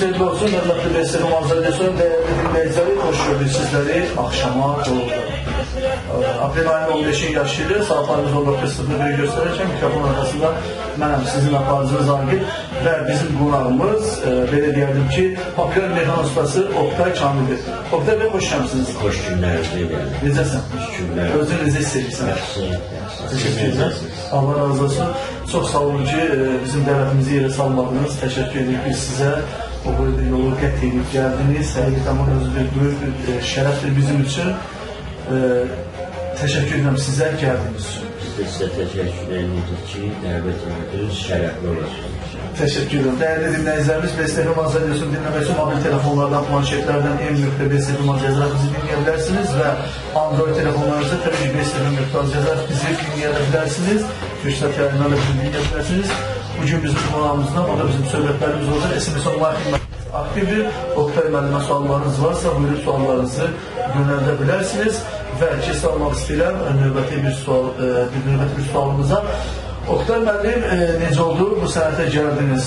xeyirli olsun. Hörmətli Bəstəqəm Azərbaycan dəyərli dinləyiciləri, xoş gördük sizləri axşama doğru. Aprel ayının 15-i yaşayırıq. Saatlarımız 19:01 göstərərkən mikrofon arasında mənəm sizin aparıcınız Agil və bizim qonağımız belə deyərdim ki, populyar meyxana ustası Oktay Kamildir. Oktay bəy, xoş gəlmisiniz. Xoş günləriniz deyirəm. Necəsən? Xoş günlər. Özün necə istəyirsən? Yaxşı. Təşəkkür edirəm. Allah razı olsun. Çox sağ olun ki, bizim dəvətimizi yerə salmadınız. Təşəkkür edirik biz sizə. O boyda yolu qət edib gəldiniz. Həqiqətən özü bir böyük bir şərəfdir bizim üçün. Təşəkkür edirəm sizə gəldiyiniz üçün. Biz də sizə təşəkkür edirik ki, dəvət edildiniz, şərəfli olasınız. Təşəkkür edirəm. Dəyərli dinləyicilərimiz, Bəstəqəm Azərbaycan dinləmək üçün mobil telefonlardan, planşetlərdən m.bəstəqəm yazaraq bizi dinləyə bilərsiniz və Android telefonlarınızda təbii ki, bəstəqəm yazaraq bizi dinləyə bilərsiniz. Fürsət yayınlarla bizi dinləyə bilərsiniz. Bugün bizim qonağımızdan, o da bizim söhbətlərimiz olacaq. SMS online xidməti aktivdir. Oktay müəllimə suallarınız varsa, buyurub suallarınızı yönəldə bilərsiniz. Və keçid almaq istəyirəm növbəti bir sualımıza. Oktay müəllim, necə oldu bu sənətə gəldiniz?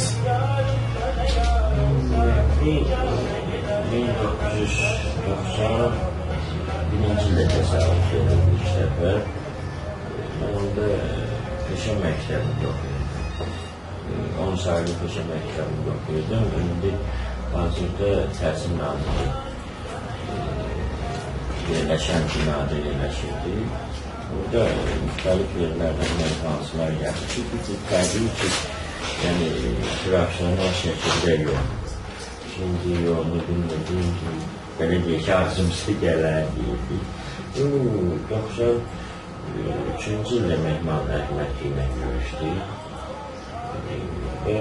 1991-ci ildə təsavvuf edildi ilk dəfə. Mən onda peşə məktəbində oxuyordum. 10 saylı peşə məktəbində oxuyordum. İndi hazırda Təhsil Nazirliyi yerləşən binada yerləşirdi. Burada müxtəlif yerlərdən meyxançılar gəldi. Çünki təbii ki, yəni profesional şəkildə yox. Şimdi yolunu bilmədim ki, belə deyək ki, arzımızı gələrdi. 93-cü ildə Mehman Əhməd ilə görüşdük. Və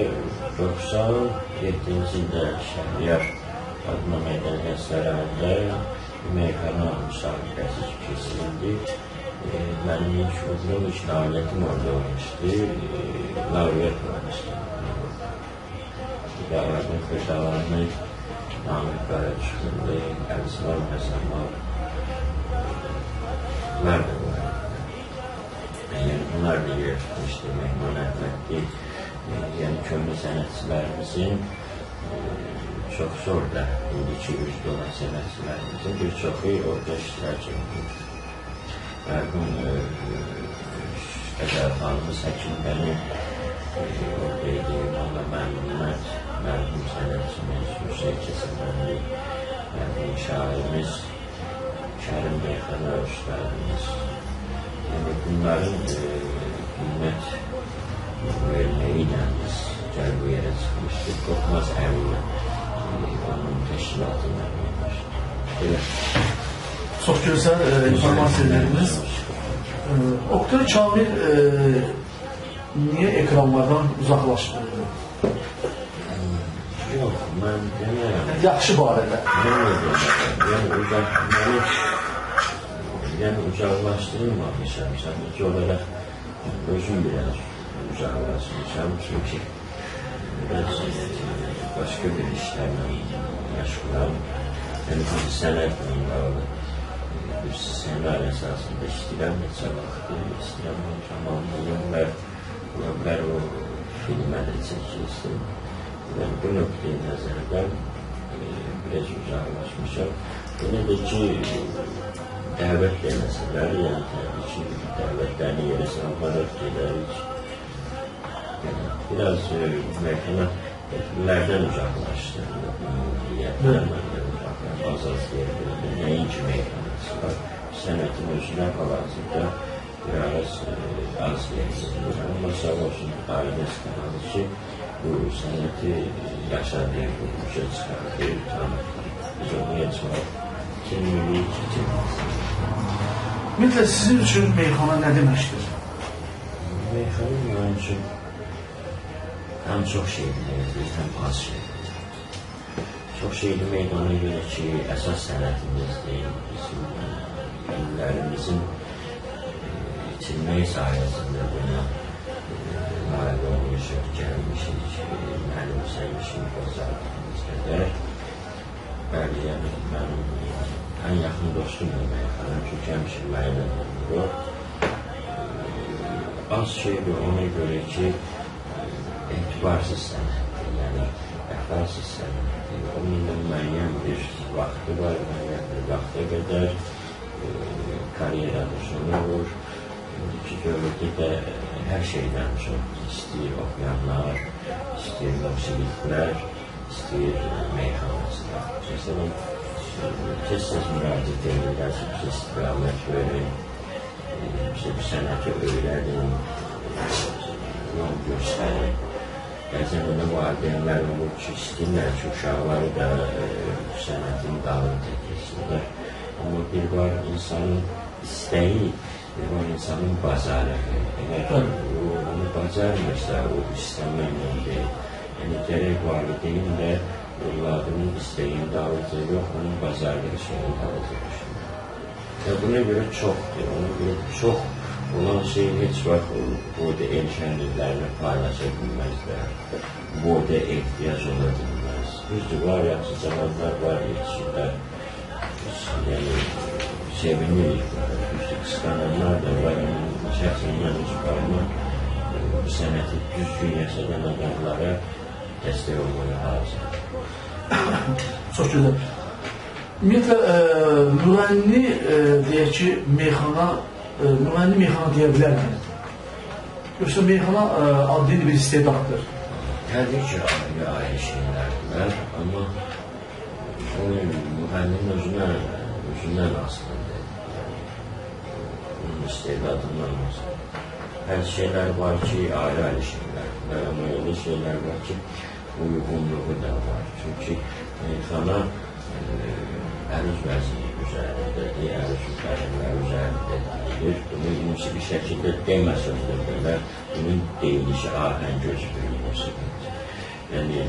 97-ci ildə Şəhriyar adına meydan qəslərində meyxana müsabiqəsi keçirildi. Mənim ilk uğurum, ilk nailiyyətim orada olmuşdu. Lauriyyət olmuşdu. Dağlarının xırdalarını Namik Qaracıqlı, Əlislam Həsənlar bunlar da var. Bunlar da yürütmüşdü Mehman Əhmədli. Yəni köhnə sənətçilərimizin çox zor da, indiki üzdə olan sənətçilərimizin bir çoxu orada iştirak edir. Mərhum Qədərxanımız Həkimbənin oradaydı, Molla Məmməd, mərhum sənətçimiz Hüseyin Kəsəmənli, mərhum şairimiz Kərim Beyxana ustalarımız. Yəni bunların qiymət verməyi ilə biz gəl bu yerə çıxmışdır. Qorxmaz əvvələ onun təşkilatını vermişdir. Çox gözəl informasiyalarımız. Oktay Kamil niyə ekranlardan uzaqlaşdırdı? Yox, mən deməyəm. Yaxşı barədə. Yəni uzaqlaşdırılmamışam. Sadəcə olaraq özüm biraz uzaqlaşmışam. Çünki biraz başqa bir işlərlə məşğulam. Yəni bir sənətlə bağlı bir ssenari əsasında işləyirəm. Neçə vaxtdır istəyirəm tamamlayım və o filmə də çəkilsin. Yəni bu nöqteyi nəzərdən biraz uzaqlaşmışam. Yenə də ki, dəvət deməsələr, yəni təbii ki, dəvətlərini yerə salmalar gedərik. Biraz meyxana etkilərdən uzaqlaşdırılır. Niyyətlərdən uzaqlaşdırılır. Azaz deyildir. Nəinki meyxanası var. Sənətin özünə hal-hazırda biraz az deyildir. Amma sağ olsun ailəsi kanalı ki, bu sənəti yaşadığı quruluşa çıxardır, tanıtır. Biz onu yaşamaq kimlilik için. Ümumiyyətlə, sizin üçün meyxana nə deməkdir? Meyxana mənim üçün həm çox şeydir, həm az şeydir. Çox şeydir meydana görə ki, əsas sənətimizdir. Bizim illərimizin itilmək sayəsində buna nail olmuşuq, gəlmişik, mənimsəmişik bozardığımız qədər. Bəli, yəni mənim ən yaxın dostumdur meyxana, çünki həmişə mənimlə olur. Az şeydir ona görə ki, etibarsız sənətdir, yəni Fasis sənəti. Onun da müəyyən bir vaxtı var, müəyyən bir vaxta qədər karyeranı sonu olur. İndiki dövrdə də hər şeydən çox istəyir oxuyanlar, istəyir musiqiçilər, istəyir meyxanacılar. Məsələn, tez-tez müraciət edirlər ki, bize istiqamət verin, bize bir sənəti öyrədin, yol göstərin. Bəzən ona valideynlər olur ki, istəyirlər ki, uşaqları da sənətin dalını keçsinlər. Amma bir var insanın istəyi, bir var insanın bazarlığı. Eğer onu bacarmırsa, o istəməklə deyil. Yəni, gərək valideyn də evladının istəyini dalıcı yox, onun bazarlığı şeyini dalıcı düşünür. Və buna görə çoxdur, ona görə çox olan şey heç vaxt burada erkənliklərini paylaşa bilməzlər. Burada ehtiyac ola bilməz. Düzdür, var yaxşı cavablar var, yetişirlər. Yəni, sevinirik, düzdür, qısqananlar da var, şəxsindən çıxarma bu sənəti düzgün yaşadan adamlara dəstək olmaya hazır. Çox gözəl. Ümumiyyətlə, müğənni deyək ki, müğənni meyxana deyə bilərmi? Yoxsa meyxana adlı bir istedaddır? Təbii ki, ayrı şeylərdir, amma müğənninin özündən asılıdır. Onun istedadından asılıdır. Hər şeylər var ki, ayrı şeylərdir, amma elə şeylər var ki, uyğunluğu da var. Çünki meyxana əruz vəzini üzərindədir, əruz üzərində üzərindədir. Bunu musiqi şəkildə deməsəz də belə, bunun deyilişi ahəng özü musiqidir. Yəni,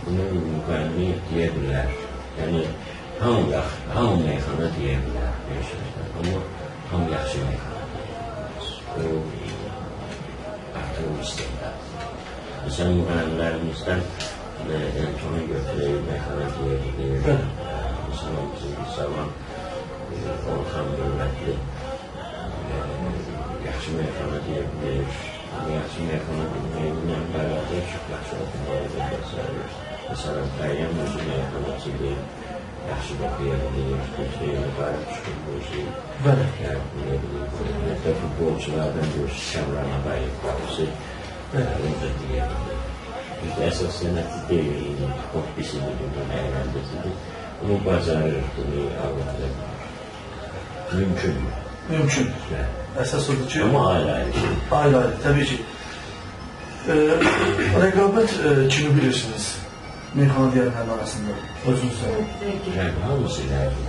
bunu müğənni deyə bilər. Yəni, hamı meyxana deyə bilər, bir sözlə. Amma hamı yaxşı meyxana deyə bilər. O, artıq o istedaddır. Məsələn, müğənnilərimizdən Elton'u götürək, meyxana deyə bilir. Mesela bizim bir zaman Orhan Dövlətli yaxşı meyxana deyə bilir. Yaxşı meyxana bilməklə bərabər çox yaxşı oxumalıdır bəsəlir. Məsələn, Fəyyəm özü meyxanacıdır, yaxşı oxuya bilir, gözləyəni qarib çıxır bu şey. Bilə bilir. Hətta futbolçulardan görürsün, Kəmran Ağayev qabısı, onu da deyə bilir. Bizdə əsas sənəti deyil, hobbisidir, bunun əyrəndəsidir. Bunu bacarır, bunu avlada bilir. Mümkündür. Mümkündür. Əsas odur ki... Amma ayrı-ayrı şey. Ayrı-ayrı, təbii ki. Rəqabət kimi bilirsiniz, meyxana deyənlərin arasında, özünüzdə. Yəni, hamısı lərdir.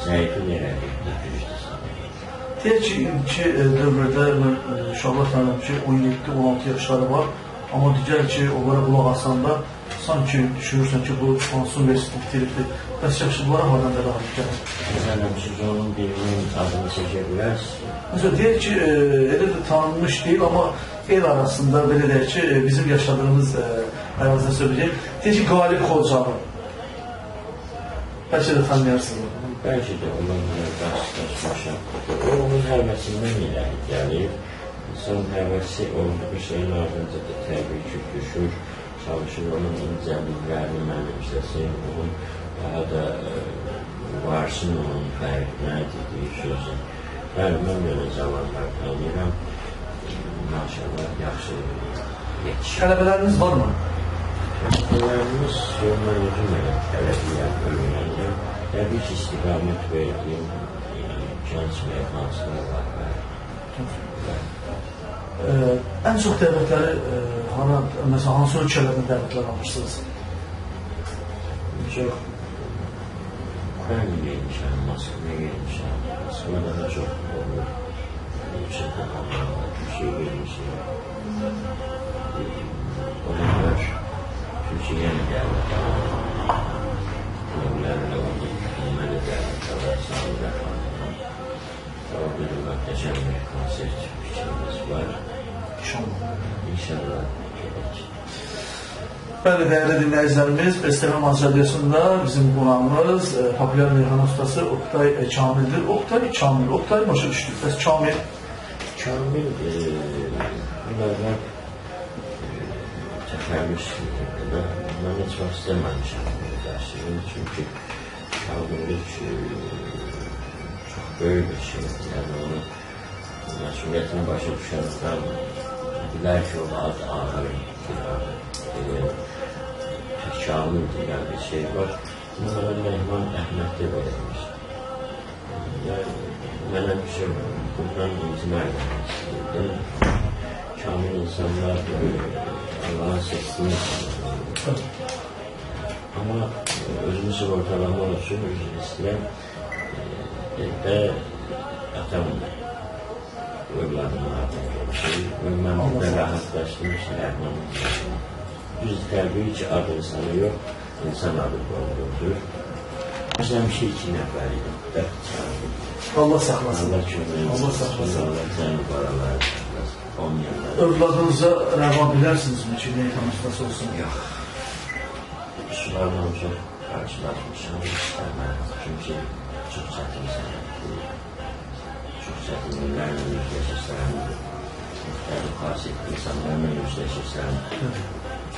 Zəifi lərdir, güclüsün. Deyək ki, dövrdə uşaqlar tanıyorum ki, 17-16 yaşları var, amma digər ki, onlara qulaq asanda sanki düşünürsən ki, bu hansı universiteti bitiribdir. Bəs yaxşılara hardan da rahat gəlir? Məsələn, siz onun birinin adını seçə bilərsiniz. Məsələn, deyək ki, elə də tanınmış deyil, amma el arasında, belə deyək ki, bizim yaşadığımız ərazdə söyləyək, deyək ki, Qalib Xocalı. Bəlkə də tanıyarsınız. Bəlkə də onunla qarşılaşmışam. O, onun həvəsindən iləri gəlir. İnsan həvəsi olduğu şeyin ardınca da təbii ki, düşür. Çalışır onun incəliklərini mənimsəsin, onun daha da varsın onun fərqinə dediği sözü. Bəli, mən belə zamanlar tanıyıram. Maşallah, yaxşı yetişir. Tələbələriniz var mı? Tələbələrimiz yollar özüm elə tələbiyəm, öyrəndim. Təbii ki, istiqamət verdiyim gənc meyxancılar var. Ən çox dəvətləri, məsələn, hansı ölkələrdən dəvətlər almışsınız? Çox Ukrayna gelmişəm, Moskvaya gelmişəm. Moskvada da çox olur. Yüksək okullarla bir şey gelmişim. O kadar Türkiye'ye mi geldi? Kulüplerle oldu, filmleri geldi. Sağlıkla kaldı. Orada da muhteşem bir konser şeyimiz var. İnşallah. Bəli, dəyərli dinləyicilərimiz, BSTV Radiyosunda bizim qonağımız populyar meyxana ustası Oktay Kamildir. Oktay Kamil, Oktay başa düşdük. Bəs Kamil? Kamil, bunlardan təfərrüş ben hiç vaxt istəməmişəm dərsini, çünki şagirdlik çox böyük bir şey. Yəni onu məsuliyyətini başa düşənlər bilər ki, o ağır şamil deyilən bir şey var. Bunlara Mehman Əhməd də verilmiş. Mənə bir şey bundan imtina edilmək istəyirdim. Kamil insanlar Allah'ın seçtiğini insanlar. Ama özümüzü ortalamak için özümüzü isteyen de atam evladım vardı. Ben burada rahatlaştırmışlar. Düz kalbi hiç adı insanı yok. İnsan adı doğrudur. Güzel bir şey için yaparıydım. Allah saklasın. Allah cümleyi. Allah saklasın. Allah canı paralar. Övladınıza rəva bilərsiniz mi ki, meyxana ustası olsun? Yox. Sularla çox qarşılaşmışam, istəməm. Çünki çox çətin sənətdir. Çox çətinliklərlə yüzləşirsən. Müxtəlif xasiyyətli insanlarla yüzləşirsən.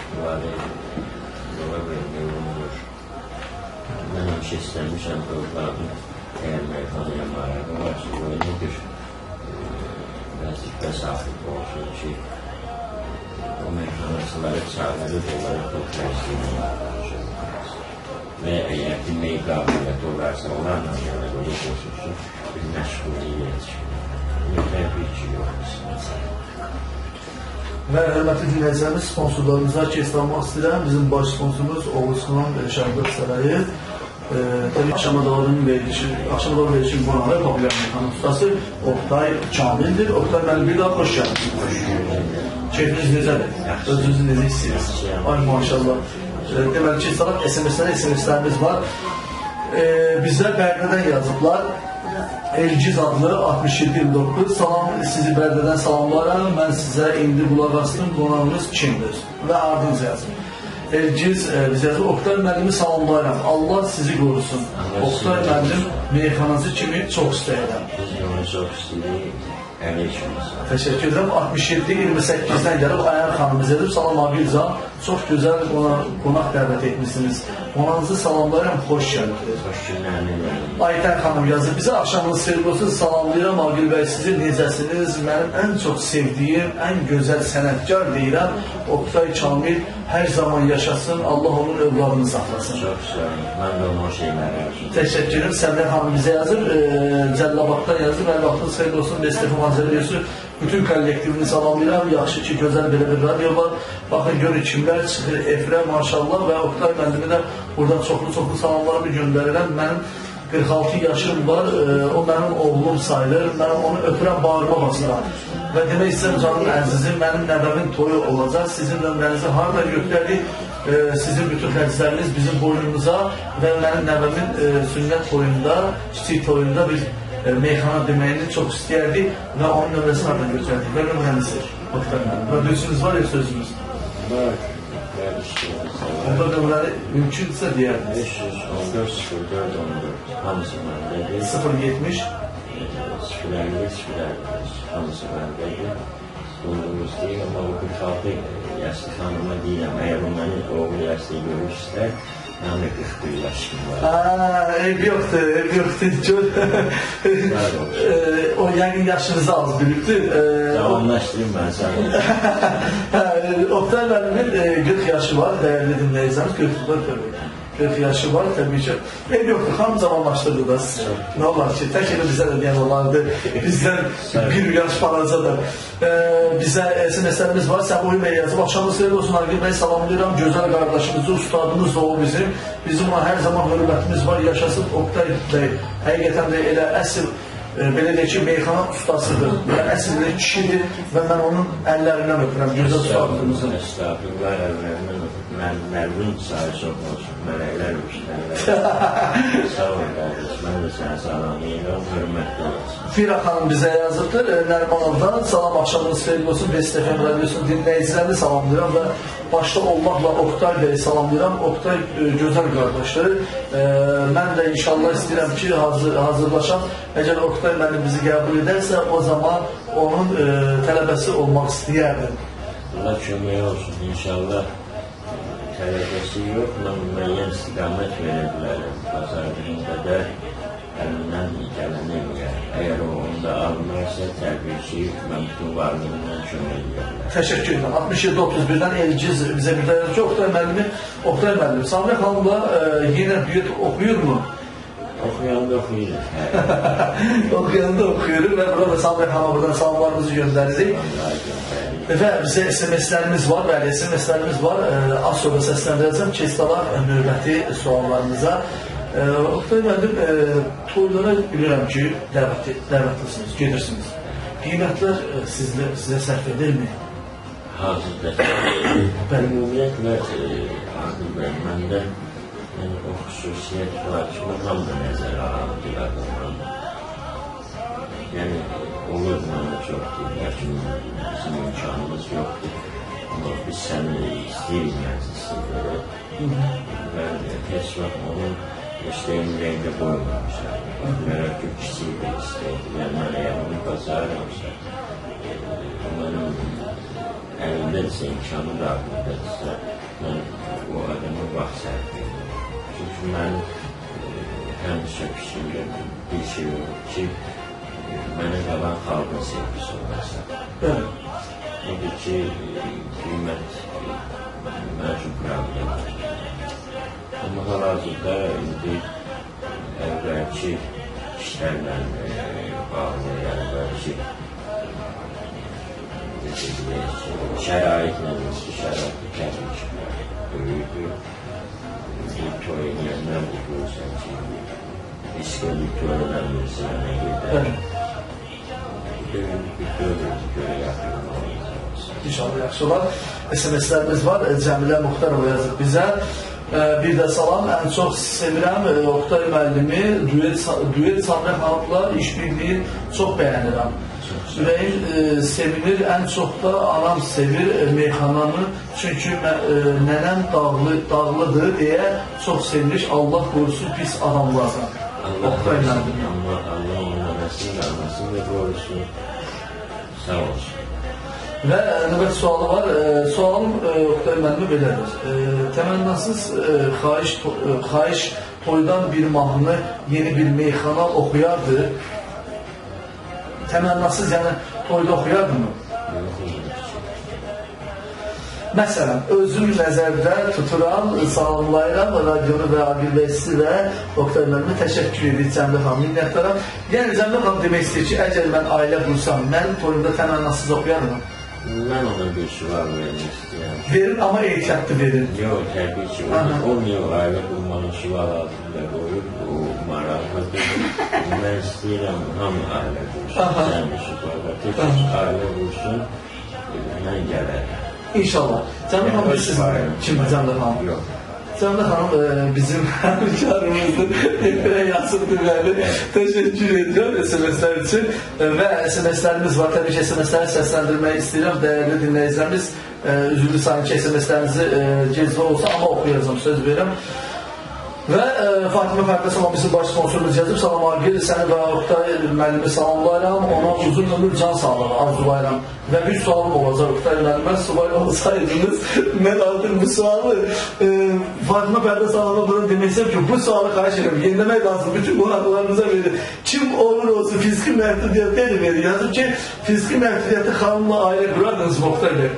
Bunları yola vermək olunur. Mən həmişə istəmişəm ki, övladım əgər meyxanaya maraqlı varsa, nedir? Vəzifə sahibi olsun ki, o meyxanacıları çağırır olaraq oturasını və əgər dinməyi qabiliyyət olarsa, onlarla yana qolub olsun, bir məşğuliyyət bir ki, yoxdur. Və hörmətli dinləyicilərimiz, sponsorlarımıza keçdirmək istəyirəm. Bizim baş sponsorumuz Oğuzxan Şərbət Sarayı. Axşamadağların verilişin qonağı populyar meyxana ustası Oktay Kamildir. Oktay mənim bir daha xoş gəldiniz. Keyfiniz necədir? Özünüzü necə istəyirsiniz? Ay maşallah. Deməli ki, salat SMS-lərimiz var. Bizə Bərdədən yazıblar. Elgiz adlı 6729. Salam, sizi Bərdədən salamlarım. Mən sizə indi qulaq astım. Qonağınız kimdir? Və ardınca yazın. Elgiz bizə yazır, Oktay müəllimi salamlayıram. Allah sizi qorusun. Oktay müəllim meyxanacı kimi çox istəyirəm. Biz onu çox istəyirik. Təşəkkür edirəm. 67-28-dən gəlib Ayar xanım bizə edib. Salam Agilcan. Çox gözəl qonaq dəvət etmişsiniz. Qonağınızı salamlayıram. Xoş gəldiniz. Xoş günlərlə. Aytən xanım yazır. Bizə axşamınız xeyirli olsun. Salamlayıram Agil bəy. Sizi necəsiniz? Mənim ən çox sevdiyim, ən gözəl sənətkar deyirəm. Oktay Kamil hər zaman yaşasın. Allah onun övladını saxlasın. Çox sağ olun. Mən də onun şeyləri yazdım. Təşəkkür ederim. Səmrə xanım bizə yazır. Cəllabaddan yazır. Hər vaxtınız xeyirli olsun. Bestefan Hazırlıyorsun. Bütün kollektivini salamlayıram. Yaxşı ki, gözəl belə bir radyo var. Baxın, görün kimlər çıxır efirə maşallah və Oktay müəllimi də buradan çoxlu salamlarımı göndərirəm. Mənim 46 yaşım var. O mənim oğlum sayılır. Mən onu öpürəm, bağırma basıram. Və demək istəyirəm canım əzizim, mənim nəvəmin toyu olacaq. Sizin nömrənizi harada götürərdik? Sizin bütün xərcləriniz bizim boynumuza və mənim nəvəmin sünnət toyunda, kiçik toyunda bir meyxana deməyini çox istəyərdik və onun nömrəsini harada götürərdik. Və nömrənizi Oktay müəllim. Və döyüsünüz var ya sözünüz? Var. Onda nömrəni mümkünsə deyərdiniz. 514-04-14 hamısı məndədir. 070 050-050 hamısı məndədir. Bulduğumuz deyil, amma o 46 yaşlı xanıma deyirəm, əgər o məni oğul yaşlı görür istər, mən də 41 yaşım var. Ev yoxdur. O yəqin yaşınızı az bilibdir. Davamlaşdırayım mən səni. Oktay müəllimin 40 yaşı var, dəyərli dinləyicilərimiz, 40 yaşı var, təbii ki. Ev yoxdur, xam zamanlaşdırdı da siz. Nə olar ki, tək elə bizə də deyən olardı. Bizdən bir yaş faraza da. Bizə SMS-lərimiz var, Səbuhi bəy yazıb. Axşamınız xeyirli olsun, Agil bəy, salamlayıram. Gözəl qardaşımızı, ustadımız da o bizim. Bizim ona hər zaman hörmətimiz var. Yaşasın Oktay bəy. Həqiqətən də elə əsl, belə deyək ki, meyxana ustasıdır. Yəni, əslində kişidir və mən onun əllərindən öpürəm. Gözəl ustadımızın. Estağfurullah, əllərindən öpürəm. Mənim sayı çox olsun. Mələklər öpüşlərlər. Sağ ol, qardaş. Mən də sənə salamlayıram. Hörmətli olsun. Fira xanım bizə yazıbdır. Nərmanovdan salam, axşamınız xeyirli olsun. Bestefan radyosunun dinləyicilərini salamlayıram və başda olmaqla Oktay bəyi salamlayıram. Oktay gözəl qardaşdır. Mən də inşallah istəyirəm ki, hazırlaşam. Əgər Oktay məni bizi qəbul edərsə, o zaman onun tələbəsi olmaq istəyərdim. Allah kömək olsun. İnşallah tələbəsi yox, mən müəyyən istiqamət verə bilərəm. Bazarlığın qədər əlindən gələni edir. Əgər o onda alınırsa, təbii ki, mən bütün varlığından kömək edirəm. Təşəkkür edirəm. 67-31-dən Elgiz bizə bildirir ki, Oktay müəllim, Samir xanımla yenə düet oxuyur mu? Oxuyanda oxuyuruz. Oxuyanda oxuyuruz və burada Samir xanıma buradan salamlarımızı göndəririk. Və bizə SMS-lərimiz var, bəli, SMS-lərimiz var. Az sonra səsləndirəcəm. Keçdalar növbəti suallarınıza. Oktay müəllim, toylara bilirəm ki, dəvətlisiniz, gedirsiniz. Qiymətlər sizə sərf edirmi? Hazırda. Ümumiyyətlə, Adil bəy, məndə o xüsusiyyət var ki, mən hamda nəzərə alındılar. Yəni, olur mənə çox deyil, lakin bizim imkanımız yoxdur. Amma biz səni istəyirik məclisində və heç vaxt onun istəyim rəngə qoymamışlar. Mənə ki, kiçik də istəyirdi. Yəni, mən əgər onu bazarlamsa, onların əlindədirsə, imkanı da aqlıdadırsa, mən o adama vaxt sərf edirəm. Çünki mənim həmişə fikrimdə bir şey olur ki, mənə qalan xalqın sevgisi olarsa. Odur ki, qiymət mənə üçün problem var. Amma hal-hazırda indi əvvəlki işlərlə bağlı, əvvəlki şəraitlə, şəraitli təbii ki, böyüdür. Bir toy eləyəndən bu görürsən ki, İskəli toylarının sənə gedər. Bir görürüz, görə yaxın olacaq. İnşallah yaxşı olar. SMS-lərimiz var. Cəmilə Muxtarova yazıb bizə. Bir də salam, ən çox sevirəm Oktay müəllimi, duet Samir xanımla işbirliyi çox bəyənirəm. Ürəyim sevinir, ən çox da anam sevir meyxananı, çünki nənəm dağlıdır deyə çox sevinir. Allah qorusun pis adamlardan. Oktay müəllim. Allah onun nənəsini, anasını da qorusun. Sağ olsun. Və növbəti sualı var. Sualım Oktay müəllimi belədir. Təmənnasız xahiş toydan bir mahnı yeni bir meyxana oxuyardı. Təmənnasız, yəni toyda oxuyardı mı? Məsələn, özüm nəzərdə tuturam, salamlayıram radionu və Agil bəy sizi və Oktay müəllimi təşəkkür edir Cəmilə xanım, minnətdaram. Yəni Cəmilə xanım demək istəyir ki, əgər mən ailə qursam, mənim toyumda təmənnasız oxuyarım. Mən ona bir sual vermək istəyirəm. Verin, amma ehtiyatlı verin. Yox, təbii ki, olmuyor ailə qurmanın sual altında qoyub, o maraqlıdır. Mən istəyirəm, hamı ailə qursun, sənin sualda, təkcə ailə qursun, mən gələrəm. İnşallah. Cəmilə xanım, siz kimdir Cəmilə xanım? Yox. Cəmilə xanım bizim həmkarımızdır, efirə yazıldı bəli. Təşəkkür edirəm SMS-lər üçün və SMS-lərimiz var. Təbii ki, SMS-ləri səsləndirmək istəyirəm. Dəyərli dinləyicilərimiz, üzrlü sayın ki, SMS-lərinizi gecə olsa, amma oxuyacağım, söz verirəm. Və Fatimə Fərqəsəmə bizim baş sponsorumuz yazıb, salam Agil, səni və Oktay müəllimi salamlayıram, ona uzun ömür can sağlığı arzulayıram. Və bir sualım olacaq Oktay müəllimə, subay olsaydınız, mən aldım bu sualı. Fatimə Fərqəsəmə buradan demək istəyirəm ki, bu sualı xahiş edirəm, yeniləmək lazım, bütün qonaqlarınıza verir. Kim olur olsun, fiziki məhdudiyyətə verir. Yazıb ki, fiziki məhdudiyyəti xanımla ailə qurardınız mı Oktay bəy?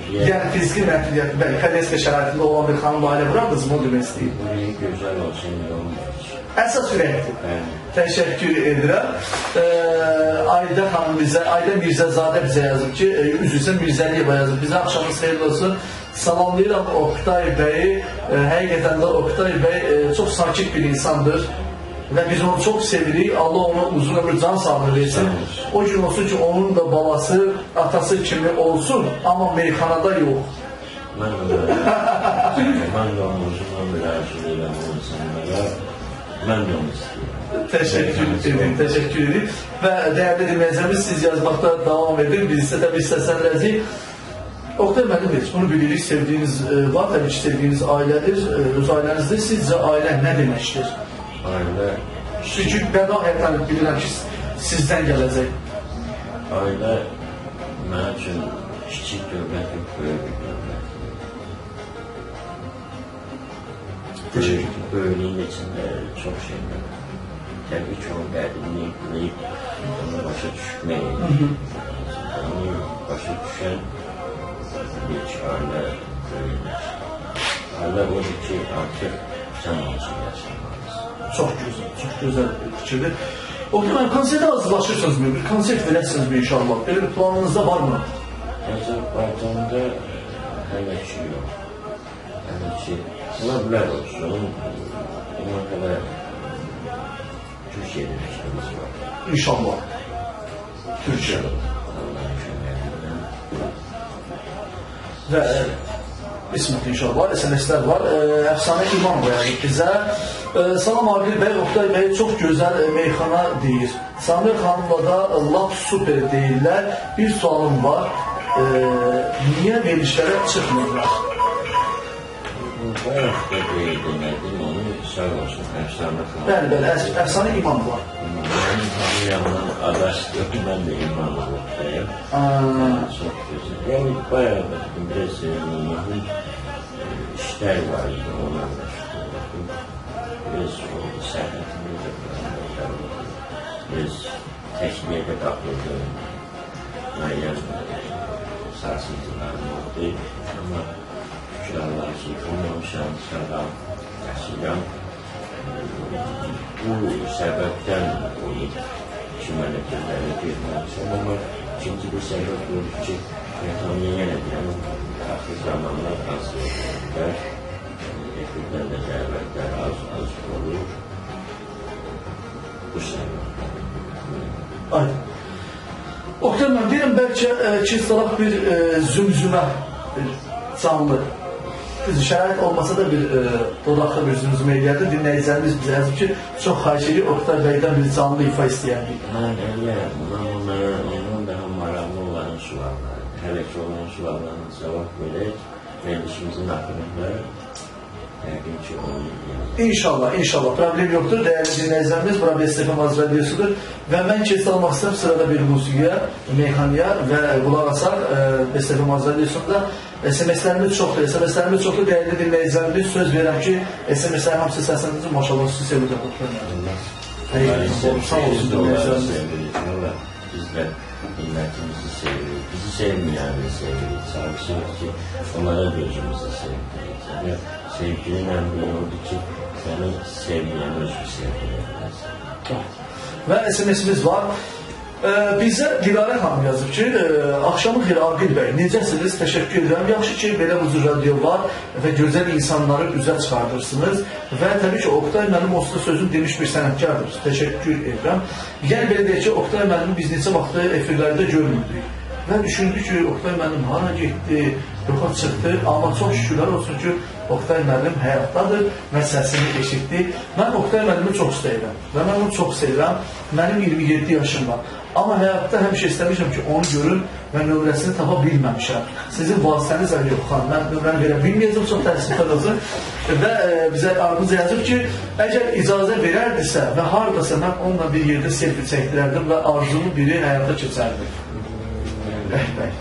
Yəni fiziki məhdudiyyət, bəli, KDSK şəraitində olan bir xanımla ailə qurardınız mı, o demək istəyir? Ürəyi gözəl olsun, olmaz. Əsas ürəkdir. Təşəkkür edirəm. Ayda xanım bizə, Ayda Mirzəzadə bizə yazıb ki, üzrüsə Mirzəliyeva yazıb, bizə axşamınız xeyirli olsun. Salamlayıram Oktay bəyi, həqiqətən də Oktay bəy çox sakit bir insandır. Və biz onu çox sevirik, Allah ona uzun ömür can sağlığı versin. O gün olsun ki, onun da balası, atası kimi olsun, amma meyxanada yox. Mən də onun uzun ömür arzu edirəm o insanlara, mən də onu istəyirəm. Təşəkkür edim. Və dəyərli dinləyicilərimiz, siz yazmaqda davam edin, biz isə təbii səsləndirəcəyik. Oktay müəllim, bunu bilirik, sevdiyiniz var, təbii ki, sevdiyiniz ailədir, öz ailənizdir. Sizcə ailə nə deməkdir? Ailə... Çünki bəda həyatdan bilirəm ki, sizdən gələcək. Ailə mənim üçün kiçik dövlət yox, böyük bir dövlət. Böylüğün içinde çok şey var. Tabii ki onun derdini bilip onu başa düşmeyi, onu başa düşen bir aile böyledir. Aile odur ki artık can olsun yaşamalıyız. Çok güzel, çok güzel fikirdir. Oktay, konserte hazırlaşırsınız mı? Bir konsert verərsiniz mi inşallah? Böyle bir planınızda var mı? Azərbaycanda hələ ki yox. Hələ ki, ola bilər olsun. Ona qədər Türkiyədə işimiz var. İnşallah. Türkiyədə. Allah'ın köməkliyindən. Və İsmet inşallah, SMS-lər var. Əfsanə İman qoyarıq bizə. Salam Aqil bəy, Oktay bəy çox gözəl meyxana deyir. Samir xanımla da lap super deyirlər. Bir sualım var. Niyə verilişlərə çıxmırlar? Bayaq da demədim, onu sağ olsun, Əfsanə xanım. Bəli, Əfsanə İman var. Mənim hamıyandan adaşdır, mən də İman olubdayım. Çox gözəl. Yəni, bayaq da biraz mühüm işlər var idi, ona uğraşdırdım. Biz o səhvətimiz də biz təkliyə də qapıldı. Müəyyən sarsıntılarım oldu. Amma şükür Allah ki, olmamışam, sağlam, yaşayam. Bu səbəbdən olub ki, mənə gözləri görməmişəm. Amma ikinci bir səbəb olub ki, Məhəmməyə yenə deyəm, axır zamanlar hansı olurlar. Efirdən də dəvətlər az olur. Bu səbəb. Aynen. Oktay mən deyirəm, bəlkə ki, salaq bir zümzümə, bir canlı, şərait olmasa da bir dodaqda bir zümzümə eləyərdi. Dinləyicilərimiz bizə yazıb ki, çox xahiş edir, Oktay bəydən bir canlı ifa istəyəndik. Mən eləyərəm, ondan daha maraqlı olan suallar, hələ ki olan suallarına cavab verək, verilişimizin haqqında yəqin ki, onu eləyərəm. İnşallah, problem yoxdur. Dəyərli dinləyicilərimiz, bura BSFM Az Radiosudur və mən keç almaq istəyəm sırada bir musiqiyə, meyxaniyə və qulaq asaq BSFM Az Radiosunda. SMS-lərimiz çoxdur, dəyərli dinləyicilərimiz. Söz verirəm ki, SMS-lərin hamısı səslənizi maşallah sizi sevəcək. Sağ olsun dinləyicilərimiz. Biz də millətimizi sevirik, bizi sevməyəni sevirik. Çalışırıq ki, onlara gözümüzü sevdirik. Sevginin ən büyüğü odur ki, səni sevməyən özü sevdirir. Və SMS-imiz var. Bizə Dilarə xanım yazıb ki, axşamın xeyri Aqil bəy, necəsiniz? Təşəkkür edirəm. Yaxşı ki, belə bu radio var və gözəl insanları üzə çıxardırsınız və təbii ki, Oktay mənim olsa sözüm demiş bir sənətkardır. Təşəkkür edirəm. Yəni belə deyək ki, Oktay mənim biz neçə vaxtı efirlərdə görmürdük və düşündük ki, Oktay mənim hara getdi, yoxa çıxdı, amma çox şükürlər olsun ki, Oktay müəllim həyatdadır və səsini eşitdi. Mən Oktay müəllimi çox istəyirəm və mən onu çox sevirəm. Mənim 27 yaşım var. Amma həyatda həmişə istəmişəm ki, onu görün və nömrəsini tapa bilməmişəm. Sizin vasitəniz əli yox, xanım. Mən nömrəni verə bilməyəcəm, çox təəssüflər olsun. Və bizə arımız yazıb ki, əgər icazə verərdirsə və haradasa mən onunla bir yerdə selfie çəkdirərdim və arzumun biri həyata keçərdi. Bəy.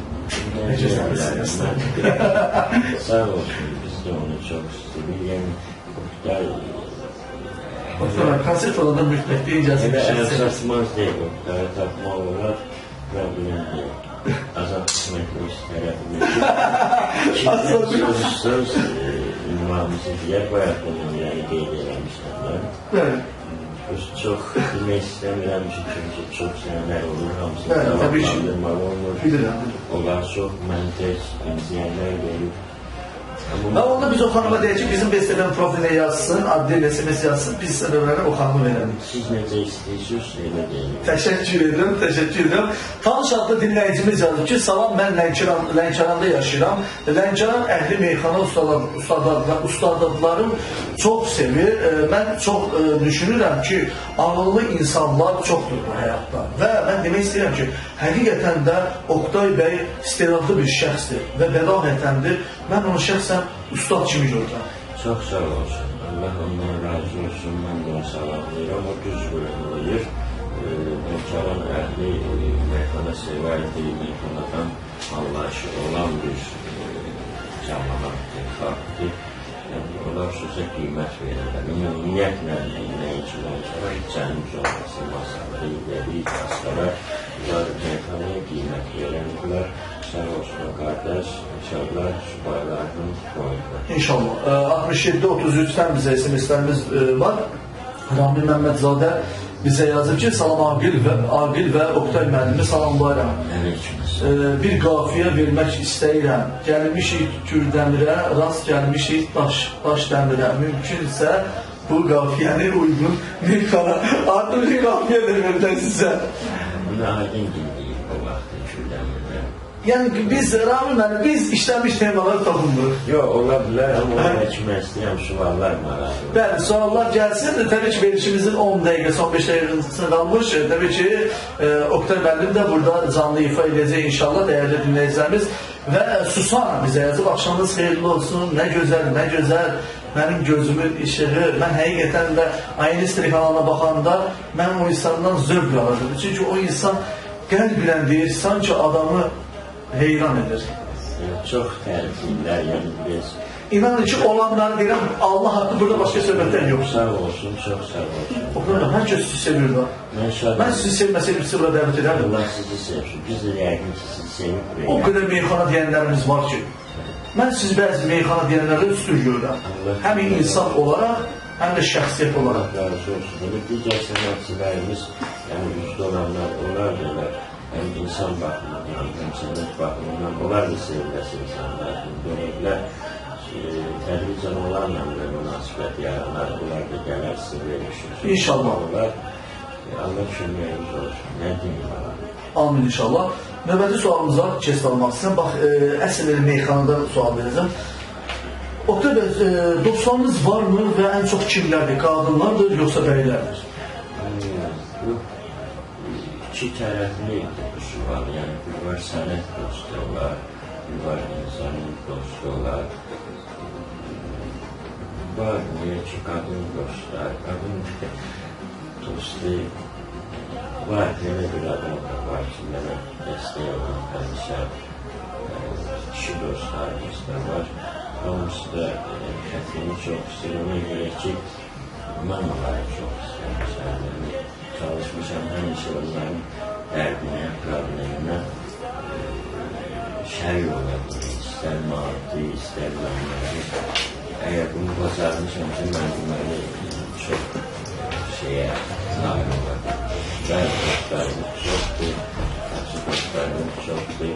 Necə sənəsiniz? Sağ olsun, biz də onu çox istəyirik. Oktay, konsert olanda mütləq deyəcəsin. Elə əsasmaz deyil, Oktayı tapmaq olar və bilən azad qismətli tərəfimiz. Söz ünvanımızı deyək, bayaq bunu qeyd eləmişlər. Biz çox bilmək istəmirəm ki, çünki çox sənələr olur, hamısı cavablandırmalı olmur. Onlar çox məntiq, inciyənlər verir. Və onda biz o xanıma deyək ki, bizim BSFM profilinə yazsın, adli SMS yazsın, biz səbəbləri o xanıma verəlim. Siz necə istəyirsiniz, elə deyil. Təşəkkür edirəm. Tanış adlı dinləyicimiz yazıb ki, salam, mən Lənkəranda yaşayıram. Lənkəran əhli meyxana ustadlarım çox sevir. Mən çox düşünürəm ki, ağıllı insanlar çoxdur bu həyatda. Və mən demək istəyirəm ki, həqiqətən də Oktay bəy istedadlı bir şəxsdir və bədahətəndir. Mən onu şəxsən ustad kimi görürəm. Çox sağ olsun. Allah ondan razı olsun. Mən də onu sağlamlayıram. O düz buyurulur. Lənkəran əhli meyxana sevərdir, meyxanadan anlayışı olan bir canlanadır, xalqdır. Yəni, onlar sözə qiymət verirlər. Ümumiyyətlə, nə üçün olsa, cənim zonası, masaları, yeri, kaslara, bunlar meyxanaya qiymət verirlər. Sağ olsun, qardaş, inşallah, subaylarının qoyurlar. İnşallah. 67-33'ten bize SMS-lərimiz var. Rami Məmmədzadə bizə yazıb ki, salam Aqil və Oktay müəllimi salamlayıram. Bir qafiyə vermək istəyirəm. Gəlmişik Kürdəmirə, rast gəlmişik Daş dəmirə. Mümkünsə bu qafiyəni uyğun meyxana. Artıq bir qafiyə də verirlər sizə. Bunu aydın bildiğim o vaxtı Kürdəmirə. Yəni biz Rami müəllim, biz işləmiş temaları toxunduruq. Yox, ola bilər, amma ona etmək istəyəm, suallar maraqlı. Bəli, suallar gəlsin. Təbii ki, verilişimizin 10 dəqiqəsi, 15 dəqiqəsini qalmış. Təbii ki, Oktay müəllim də burada canlı ifa edəcək inşallah, dəyərli dinləyicilərimiz. Və Susan bizə yazıb, axşamınız xeyirli olsun, nə gözəl, mənim gözümün işığı, mən həqiqətən də Ayın kanalına baxanda mən o insandan zövq alırdım. Çünki o insan qəlblə deyir, sanki adamı heyran edir. Çox tərifliyirlər, yəni biz... İnanın ki, olanları deyirəm, Allah haqqı burada başqa söhbətlər yox. Sağ olsun, çox sağ olsun. Oqlarım, hər kəs sizi sevirlər. Mən sizi sevməsəydim, sizi burada dəvət edərdim. Allah sizi sevsin, biz də yəqin ki, sizi sevib. O qədər meyxana deyənlərimiz var ki, mən sizi bəzi meyxana deyənlərlə üstün görürəm. Həm insan olaraq, həm də şəxsiyyət olaraq. Allah razı olsun. Belə digər sənətçilərimiz, yəni üzdə olanlar, onlar da həm insan baxımından, həm sənət baxımından, onlar da seviləsi insanlar. Dönəklər, tədricən onlarla da münasibət yaranar, onlar da gələr sizə vermişsiniz. İnşallah. Allah köməyimiz olsun, nə deyim? Amin inşallah. Növbəti sualımıza keç almaq istəyəm. Bax, əsl meyxanada sual verəcəm. Oktay bəy, dostlarınız varmı və ən çox kimlərdir? Qadınlardır, yoxsa bəylərdir? İki tərəfli bu sual, yəni bir var sənət dostu olar, bir var insanın dostu olar. Var, niyə ki, qadın dostlar, qadın dostu var, belə bir adam da var ki, mənə dəstək olan həmişə kişi dostlarımız da var. Hamısı da xətrini çox istəyir, ona görə ki, mən onları çox istəyirəm. Çalışmışam həmişə onların dərdinə, probleminə şərik ola bilir. İstər maddi, istər mənəvi. Əgər bunu bacarmışamsa, mən deməli çox nail ola bilir. Bəzi dostlarımız çoxdur, yaxşı dostlarımız çoxdur.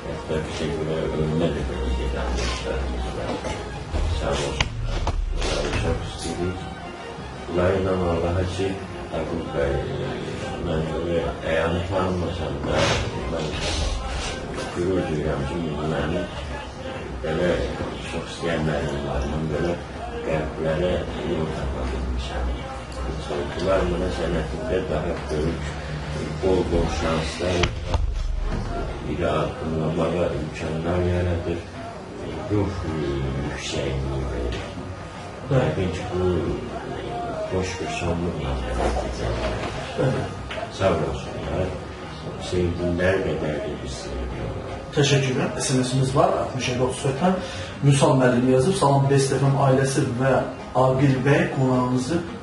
Hətta bizə görə önünə də belə gedən dostlarımız var. Sağ olsun. Bunları çox istəyirik. Bunlarla Allaha ki, Aqil bəy, mən böyle əyanı tanımasam da, mən gürür duyuram ki, mənim belə çox istəyən müəllimlərimin belə qəlblərə yol tapa bilmişəm. Soyuqlar mənə sənətində daha böyük, bol şanslar, ilə addımlamağa imkanlar yaradır, ruh yüksəkliyi verir. Yəqin ki, bu hoş bir sonluqla nəticələnir. Sağ olsunlar, sevdikləri qədər də biz seviyorlar. Təşəkkürlər. SMS-imiz var, 67-34-dən. Müsal müəllim yazıb, salam Best FM ailəsi və Aqil bəy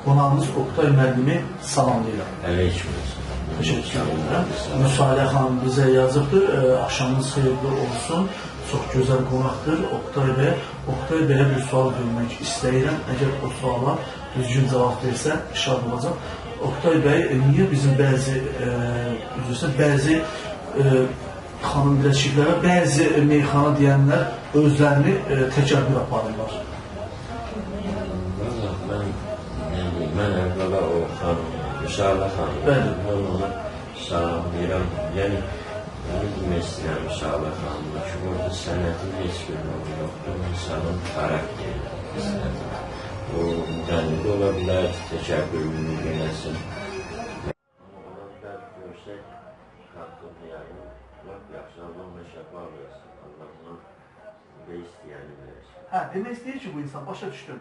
qonağımız Oktay müəllimi salamlayıram. Əleykum. Təşəkkürlər. Müsalə xanım bizə yazıbdır, axşamınız xeyirli olsun. Çox gözəl qonaqdır Oktay bəy. Oktay bəyə bir sual vermək istəyirəm. Əgər o suala düzgün cavab versə, şad olacaq. Oktay bəy, niyə bizim bəzi xanım biləşiklərə, bəzi meyxana deyənlər özlərini təkəbbür aparırlar? Valla, mən əvvəla o xanım, Müşalə xanım, mən ona salamlayıram. Yəni, bunu demək istəyirəm Müşalə xanımla ki, orada sənətin heç bir yolu yoxdur, insanın xarakteri istəyir. O, müdənində ola bilər, təkəbbürünü gələsin. Amma ola bilər, görsək, qatılmayarım, laf yaxşı, Allah'la şəfa versin, Allah'la və istəyəni versin. Hə, demək istəyir ki, bu insan, başa düşdüm.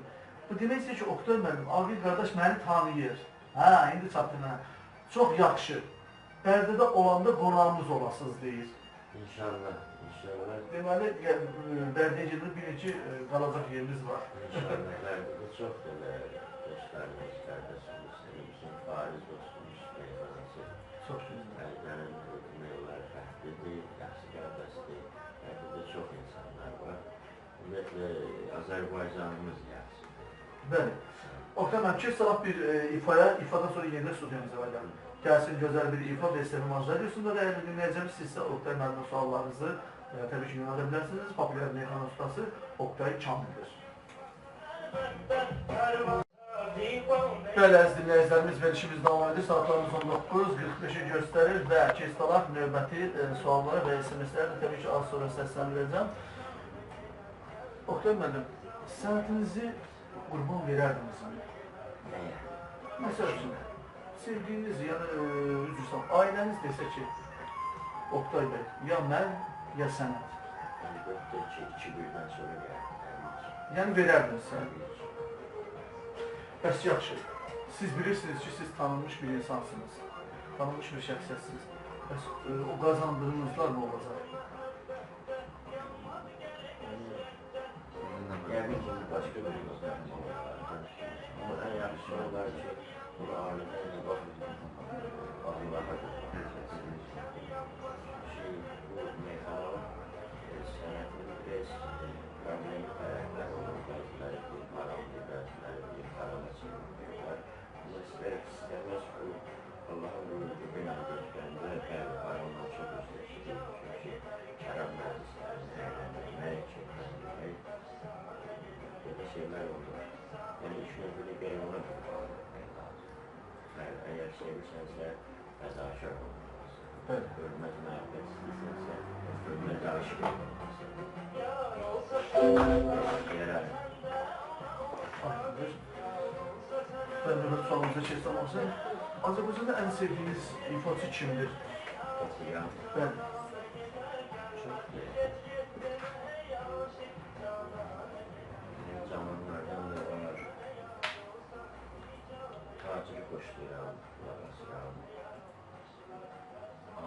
Bu demək istəyir ki, Oktay müəllim, Aqil qardaş məni tanıyır. Hə, indi çatdı mənə. Çox yaxşı. Bərdədə olanda qonağımız olasınız deyir. İnşallah, inşallah. Deməli, Bərdəcədə bir neçə qalacaq yerimiz var. İnşallah, Bərdədə çox belə dostlarımız, qardaşımız, bizim faiz dostumuz, meyxanası. Çox güzel. Bərdənin meyvələri fərqlidir, yaxşı qardaşdır. Bərdədə çox insanlar var. Ümumiyyətlə, Azərbaycanımız yaxşıdır. Bəli. Oktay müəllim, ki, salaq bir ifadan sonra yenidən studiyamıza qayıdalım. Gəlsin gözəl bir ifa və istəmə Radiyosunda da əgər dinləyəcəyimiz sizsə Oktay müəllimin suallarınızı təbii ki, yönəldə bilərsiniz. Populyar meyxana ustası Oktay Kamildir. Bəli, əziz dinləyicilərimiz, verilişimiz davam edir. Saatlarımız 19:45-i göstərir və keçdalaq növbəti suallara və SMS-lərlə təbii ki, az sonra səsləndirəcəm. Oktay müəllim, sənətinizi qurban verərdinizmi? Nəyə? Məsəl üçün, sevdiyiniz, yəni üzrsən, ailəniz desə ki, Oktay bəy, ya mən, ya sənət. Əlbəttə ki, 2 birdən sonra gəlir. Yəni verərdiniz sən. Bəs yaxşı, siz bilirsiniz ki, siz tanınmış bir insansınız, tanınmış bir şəxsiyyətsiniz. Bəs o qazandığınızlar nə olacaq? Yəqin ki, başqa bir gözlərim olarlar. Amma ən yaxşı olar ki, bu ailədə Allah'a bu meyxana sənətin biraz problemi tərəfləri olur. Bəziləri bir haramdır, bəziləri bir harama çeviriyorlar. Amma istəməz bu Allah'ın buyurduğu bir an gözləndə bəli, haramdan çox özləşir. Çünki kəram məclislərini əyləndirmək, çəkmək, belə şeylər olur. Yəni, işin öbürü qeyri ona bir bağlıqlar lazım. Əgər sevirsənsə, əzakar olmalısın. Hörmət məhəbbət istəyirsənsə, hörmət aşıq olmalısın. Yararım. Aydındır. Ben növbət sualımıza keçsəm olsun. Azərbaycanda ən sevdiyiniz ifaçı kimdir? Oxuyan. Bəli. Çox deyil. Zamanlardan da var. Taciri qoşlayıram, qulaqasıram.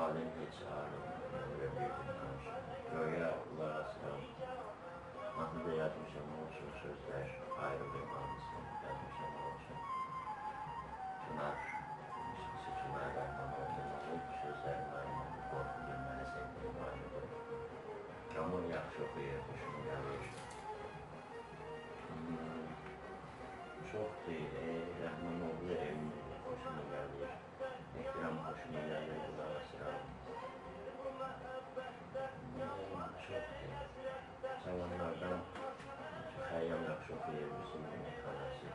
Alim heç alim, ömrə birdir tanışım. Göyə qulaqasıram. Mahnıda yazmışam olsun sözlər, ayrı bir mahnısını yazmışam olsun. Pınar, Çınar Rəhman olsun, sözlərin ayrıdır, qorxu bilməni sevdiyim ayrıdır. Kamil yaxşı oxuyur, hoşuma gəlir. Çox deyil, Rəhmanoğlu evim hoşuma gəlir. Ekram hoşuma gəlir, qulaqasıram. Çox deyil. Zamanlardan Xəyyam yaxşı oxuyur, bizim meyxanası.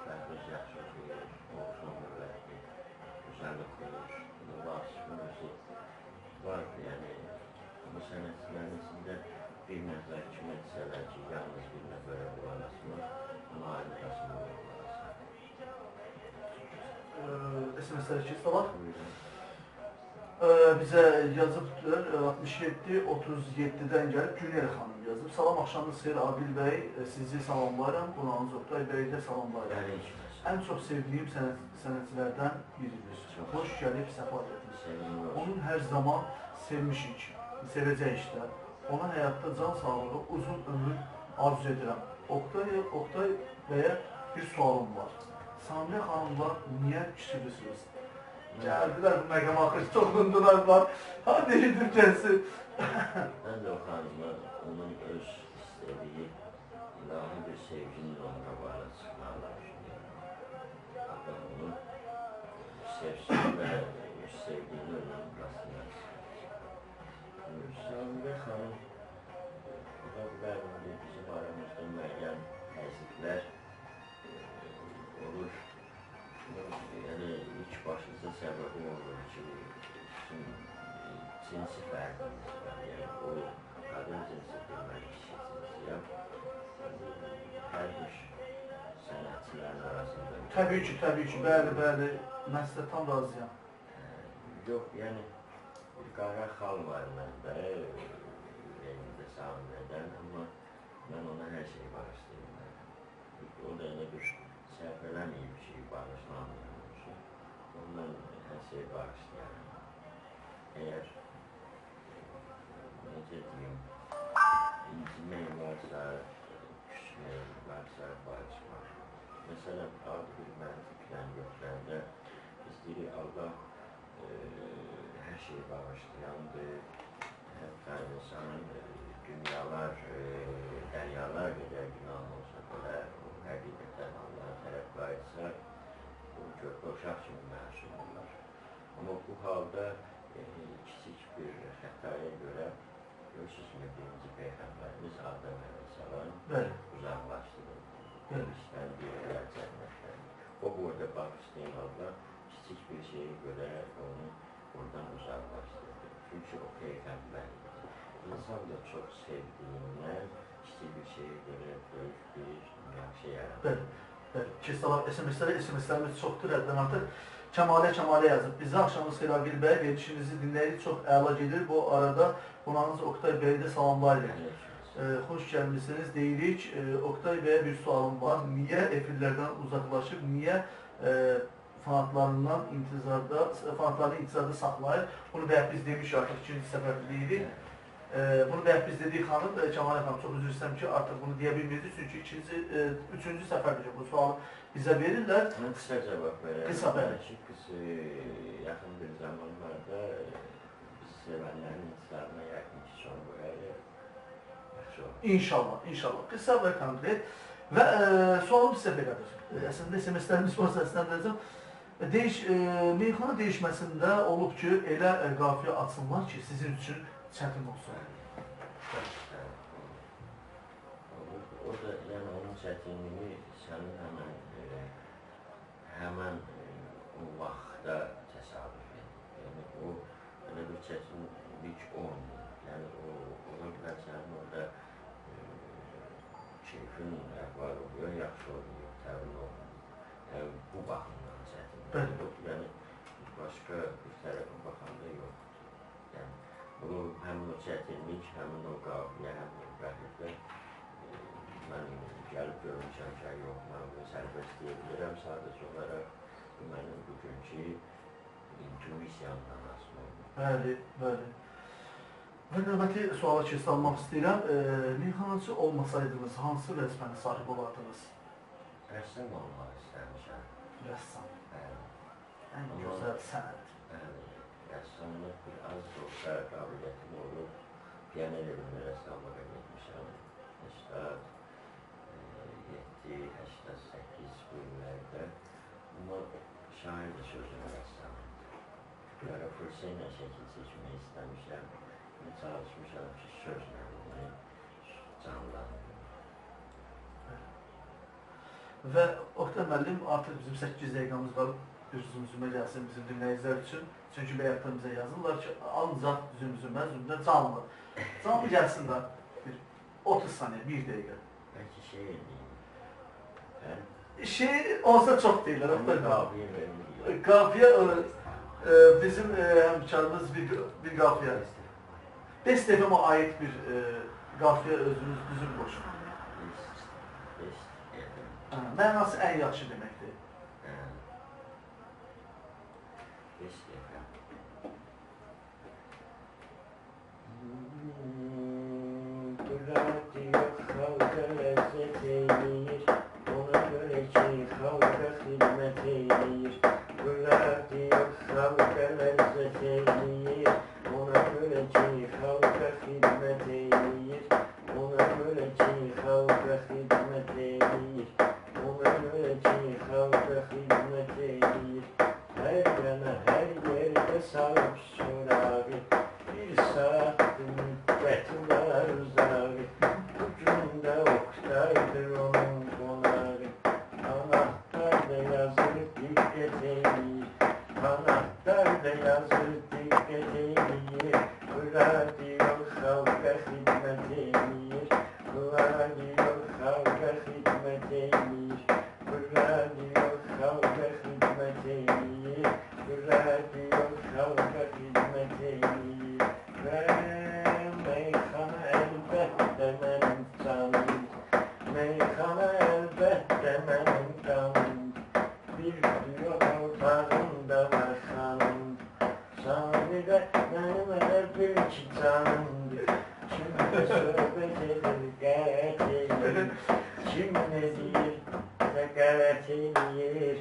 Bəhruz yaxşı oxuyur, Oğuzhan Mürvətli, gözəl oxuyur. Vasıfın özü vardı, yəni bu sənətçilərin içində bir nəfər kimi etsələr ki, yalnız bir nəfərə qulaqasını, amma ayrı qasını qulaqasını. SMS-ləri keçdələr. Bizə yazıbdır, 67-37-dən gəlib Günel xanım yazıb. Salam, axşamınız xeyir Abil bəy, sizi salamlayıram, qonağınız Oktay bəy də salamlayıram. Ən çox sevdiyim sənətçilərdən biridir. Xoş gəlib, səfa gətirsiniz. Onun hər zaman sevmişik, sevəcək işlər. Ona həyatda can sağlığı, uzun ömür arzu edirəm. Oktay bəyə bir sualım var. Samiyə xanımla niyə küsülüsünüz? Gəldilər bu məqam axır, toxundular var. Hadi edir gəlsin. Mən də o xanımla onun öz istədiyi ilahi bir sevginin onunla varı çıxmalar düşünüyorum. Hatta onu sevsin və öz sevgini onun qasına çıxır. Samiyə xanım, ola bilər bizim aramızda müəyyən həziflər olur. Yəni, ilk başlıca səbəbi olur ki, bizim cinsi fərqimiz var. Yəni, o qadın cinsi bilmək, kişi cinsiyəm. Hər bir sənətçilərin arasında. Təbii ki, bəli, mən sizə tam razıyam. Yox, yəni, bir qara xal var məndə, rengində Samiyyədən, amma mən ona hər şey bağışlayırım. O da elə bir səhv eləməyib ki, bağışlanmıyorum ki, ondan hər şeyi bağışlayarım. Əgər Məsələn, adi bir məntiqlə götürəndə biz deyirik, Allah hər şeyi bağışlayandır. Hətta insanın dünyalar, dəryalar qədər günah olsa belə, o həqiqətən Allah'a tərəf qayıtsa, bu boşaq kimi məsum olar. Amma bu halda kiçik bir xətaya görə görürsünüzmü, birinci Peyğəmbərimiz Adəm Əleyhisselam uzaqlaşdırıldı. İşdən birilər cənnətdən. O burada bağışlayan Allah kiçik bir şeyi görərək onu oradan uzaqlaşdırdı. Çünki o Peyğəmbərdir. İnsan da çox sevdiyindən kiçik bir şeyi görərək böyük bir yaxşı yaradır. Kesinlikle SMS-lərimiz çoxdur, həddən artıq. Kəmalə yazıb. Bizə axşamınız xeyir Aqil bəy, verilişinizi dinləyirik, çox əla gedir. Bu arada qonağınız Oktay bəyi də salamlayırıq. Xoş gəlmişsiniz deyirik. Oktay bəyə bir sualım var. Niyə efirlərdən uzaqlaşıb, niyə fanatlarını intizarda saxlayır? Bunu bəyək biz demişik artıq, ikinci səfər deyirik. Bunu bəyək biz dedik xanım, Kəmal xanım, çox üzr istəyirəm ki, artıq bunu deyə bilmirdik, çünki üçüncü səfərdir ki, bu sualı bizə verirlər. Mən qısa cavab verəm. Qısa verəm. Yaxın bir zamanlarda biz sevənlərin intizarına yəqin ki, son qoyarıq. Yaxşı olur. İnşallah. Qısa və konkret. Və sualım sizə belədir. Əslində SMS-lərimiz var, səsləndirəcəm. Meyxana değişməsində olub ki, elə qafiyə açsınlar ki, sizin üçün çətin olsun. O da, yəni onun çətinliyi sənin həmən o vaxtda təsadüf edir. Yəni o, elə bir çətinlik olmuyor. Yəni o, ola bilər sənin orada keyfin əhval oluyor, yaxşı oluyor, təmin olmuyor. Yəni bu baxımdan çətinlik. Yəni başqa bir tərəfə baxanda yoxdur. Yəni bu, həmin o çətinlik, həmin o qafiyə, həmin o rəhibdə mən gəlib görmüşəm ki, yox, mən bunu sərbəst deyə bilirəm, sadəcə olaraq mənim bugünkü intuisiyamdan asılı oldu. Bəli. Və növbəti suala keçid almaq istəyirəm. Meyxanaçı olmasaydınız, hansı vəzifəni sahib olardınız? Rəssam olmaq istəmişəm. Rəssam. Bəli. Ən gözəl sənət. Bəli. Rəssamlıq bir az da olsa qabiliyyətim olub. Piyano evində rəssamlığa getmişəm. 87-88 bu illərdə. Amma şair də sözünü rəssamdır. Bir ara fırsa ilə şəkil seçmək istəmişəm. Çalışmışam ki, sözlə bunu canlandırım. Və Oktay müəllim, artıq bizim 8 dəqiqəmiz qalıb. Zümzümə gəlsin bizim dinləyicilər üçün. Çünki bəyətdə bizə yazırlar ki, ancaq zümzümə canlı. Canlı gəlsin də bir 30 saniyə, 1 dəqiqə. Bəlkə şeir deyim. Şeir olsa çox deyirlər. Qafiyə verir. Qafiyə, bizim həmkarımız bir qafiyə. Best FM-ə aid bir qafiyə özünüz düzün qoşun. Mənası ən yaxşı deməkdir. Qüdrəti yox, xalqa ləzzət eyləyir, ona görə ki, xalqa xidmət eyləyir. Qüdrəti yox, xalqa ləzzət eyləyir, ona görə ki, xalqa xidmət eyləyir. Ona görə ki, xalqa xidmət eyləyir. Ona görə ki, xalqa xidmət eyləyir. Hər yana, hər yerdə sahib sorağı, bir saatdir müddəti var uzağı. Bugün də Oktaydır onun qonağı. Anahtar da yazır, diqqət eyləyir. Anahtar da yazır, diqqət eyləyir. Radio xalqa xidmət eyləyir. Radio xalqa xidmət eyləyir. Radio xalqa xidmət eyləyir. Radio xalqa xidmət eyləyir. Və meyxana əlbəttə mənim canım. Meyxana əlbəttə mənim canım. Bir diyor otağımda var xanım. qəvətinir.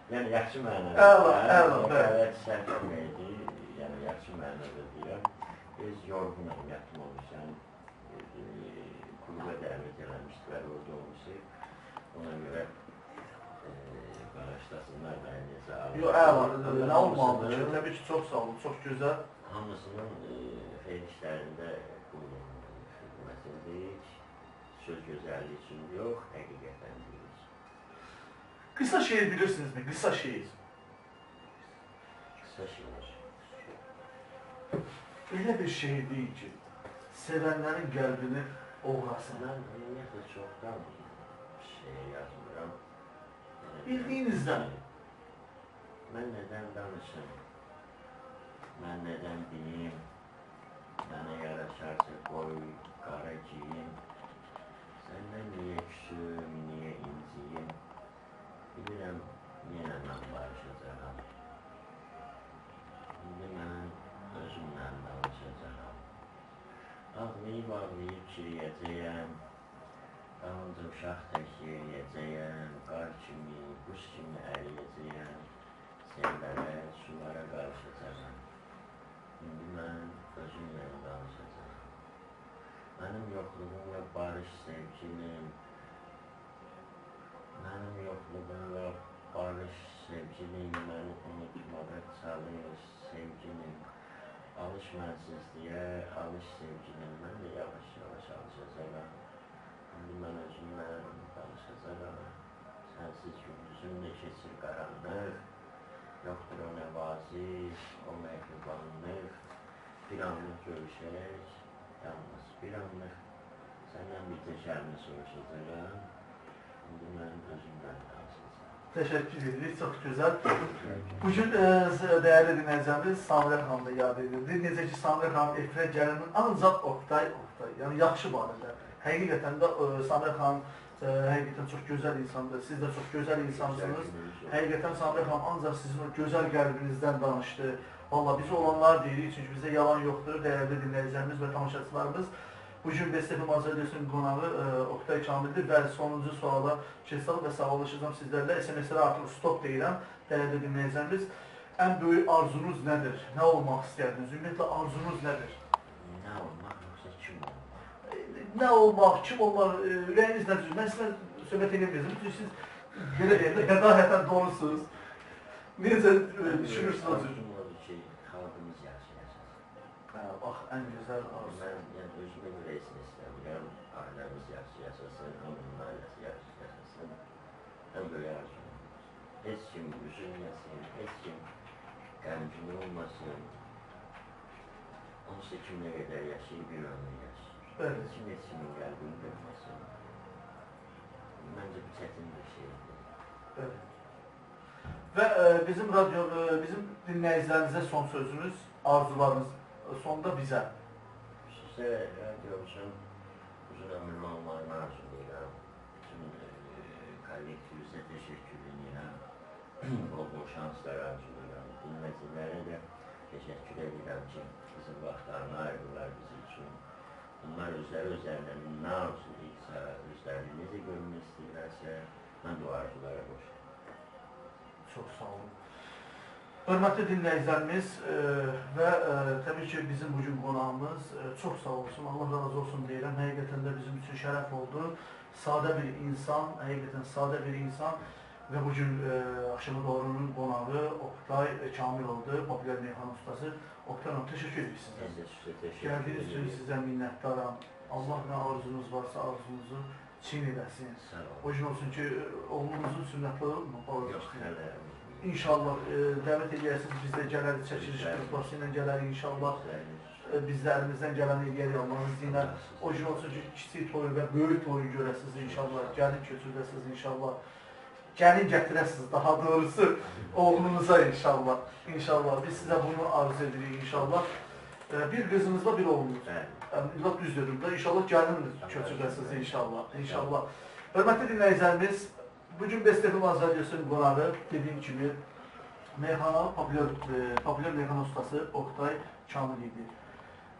Yəni, yaxşı mənada. Əla, Qəvət səhvəm idi. Yəni, yaxşı mənada deyirəm. Biz yorğunam, yatmamışam. Kluba dəvət eləmişdilər, orada olmuşuq. Ona görə bağışlasınlar da necə alır. Yox, əla, nə olmalıdır ki? Təbii ki, çox sağ olun, çox gözəl. Hamısının xeyr işlərində xidmətindik. Söz gözəlliyi üçün yox, həqiqətən deyirik. Qısa şeir bilirsinizmi? Qısa şeir. Qısa şeir. Elə bir şeir deyil ki, sevənlərin qəlbini oğrasın. Mən ümumiyyətlə çoxdan şeir yazmıram. Bildiyinizdən. Mən nədən danışım? Mən nədən deyim? Mənə yaraşarsa qoy, qara giyim. Səndən niyə küsüm, niyə inciyim? Bilirəm, yenə mən barışacağam. İndi mən özümlə danışacağam. Ağlayıb kiriyəcəyəm. Dalınca uşaq tək yeriyəcəyəm. Qar kimi, quş kimi əriyəcəyəm. Sellərə, sulara qarışacağam. İndi mən özümlə danışacağam. Mənim yoxluğumla barış sevgilim. Mənim yoxluğumla barış sevgilim. Məni unutmağa çalış sevgilim. Alış mənsizliyə, alış sevgilim. Mən də yavaş-yavaş alışacağam. İndi mən özümlə danışacağam. Sənsiz gündüzüm də keçir qaranlıq. Yoxdur o nəvaziş, o məhribanlıq. Bir anlıq görüşək, yalnız bir anlıq. Səndən bir təkərini soruşacağam. İndi mən özümdən danışacağam. Təşəkkür edirik, çox gözəl. Bugün dəyərli dinləyicimiz Samirə xanım da yad edildi. Necə ki, Samirə xanım efirə gəlinin ancaq Oktay, yəni yaxşı barədə. Həqiqətən də Samirə xanım həqiqətən çox gözəl insandır. Siz də çox gözəl insansınız. Həqiqətən Samirə xanım ancaq sizin o gözəl qəlbinizdən danışdı. Valla biz olanlar deyirik, çünki bizdə yalan yoxdur. Dəyərli dinləyicilərimiz və tamaşaçılarımız. Bugün BSTF Mazərdiyasının qonağı Oktay Kamildir və sonuncu suala keçsək və sağollaşacağım sizlərlə. SMS-lərə artıq stop deyirəm, dəyərli dinləyicilərimiz. Ən böyük arzunuz nədir? Nə olmaq istərdiniz? Ümumiyyətlə arzunuz nədir? Nə olmaq, yoxsa kim olmaq? Nə olmaq, kim olmaq, ürəyiniz nədir? Mən sizlə söhbət edeməyəcəm. Çünki siz belə deyəndə qədahətən doğrusunuz. Necə düşünürsünüz o cür? Xalqımız yaşayacaq. Bax, ən gözəl arzu. Mən özümə görə esin istəmirəm. Ailəmiz yaşayasın, onun ailəsi yaşayasın. Ən böyük arzum. Heç kim üzülməsin, heç kim qəmgin olmasın. Onsuz kim nə qədər yaşayır, bir ömür yaşayır. Heç kimin qəlbini qırmasın. Məncə bu çətin bir şeydir. Və bizim dinləyicilərimizə son sözünüz, arzularınız sonda bizə. Sizə radio üçün uzun ömürlü olmağını arzulayıram. Bütün kollektivizə təşəkkür edirəm. Bol-bol şanslar arzulayıram. Dinləyicilərə də təşəkkür edirəm ki, bizim vaxtlarını ayırırlar bizim üçün. Bunlar özlərindən nə arzulayırsa, özlərini necə görmək istəyirlərsə, mən də o arzulara qoşuram. Çox sağ olun. Hörmətli dinləyicilərimiz və təbii ki, bizim bugün qonağımız çox sağ olsun, Allah razı olsun deyirəm. Həqiqətən də bizim üçün şərəf oldu. Sadə bir insan, həqiqətən sadə bir insan və bugün Aşağı Doğru'nun qonağı Oktay Kamil oldu, populyar meyxana ustası. Oktay hanım, təşəkkür edirik sizə. Gəldiyiniz üçün sizə minnətdaram. Allah nə arzunuz varsa arzunuzu çiğ eləsin. O gün olsun ki, oğlunuzun sünnətləri olub mu? İnşallah dəvət edərsiniz, biz də gələrik, çəkiliş qrupası ilə gələrik inşallah. Biz də əlimizdən gələni eləyərik Allah'ın izniyle. O gün olsun ki, kiçik toyu və böyük toyu görəsiniz inşallah. Gəlin köçürdəsiniz inşallah. Gəlin gətirəsiniz daha doğrusu oğlunuza inşallah. İnşallah biz sizə bunu arzu edirik inşallah. Bir qızınız var, bir oğlunuz. İllah düz dedim də inşallah gəlin köçürdəsiniz inşallah. İnşallah. Hörmətli dinləyicilərimiz, bugün BSTF Mazərdiyasının qonağı dediyim kimi meyxana, populyar meyxana ustası Oktay Kamil idi.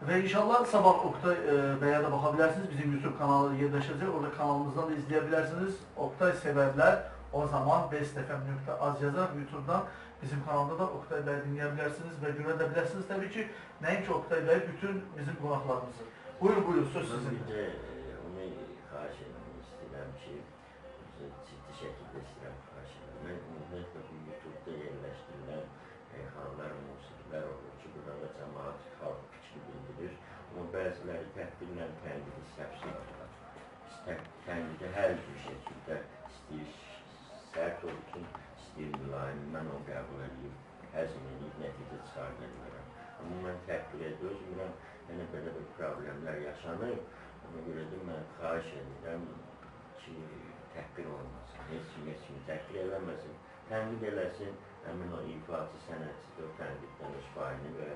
Və inşallah sabah Oktay bəyə də baxa bilərsiniz. Bizim YouTube kanalı yerləşəcək. Orada kanalımızdan da izləyə bilərsiniz. Oktay sevərlər, o zaman bestfm.az yazar YouTube'dan bizim kanalda da Oktay Bey'i dinleyebilirsiniz ve görebilirsiniz. Tabii ki neyinki Oktay Bey bütün bizim qonaqlarımızı. Buyurun söz sizin. Bir de onu xahiş etmek istedim ki ciddi şekilde istedim xahiş etmek. Ben ümumiyyətlə bu YouTube'da yerləşdirilen xanlar, musiqiler olur ki, burada cəmaat xalq fikri bildirir. Ama bəziləri təhqirlə kəndini səfsirdirlər. Kəndini hər bir şəkildə istəyir, sərt olsun, istəyir mülayim, mən onu qəbul edib, həzm edib, nəticə çıxarda bilmirəm. Amma mən təhqir edilmirəm, yəni belə bir problemlər yaşanır. Ona görə də mən xahiş edirəm ki, təhqir olmasın, heç kimi təhqir eləməsin, tənqid eləsin, həmin o ifaçı sənətçi də o tənqiddən öz payını və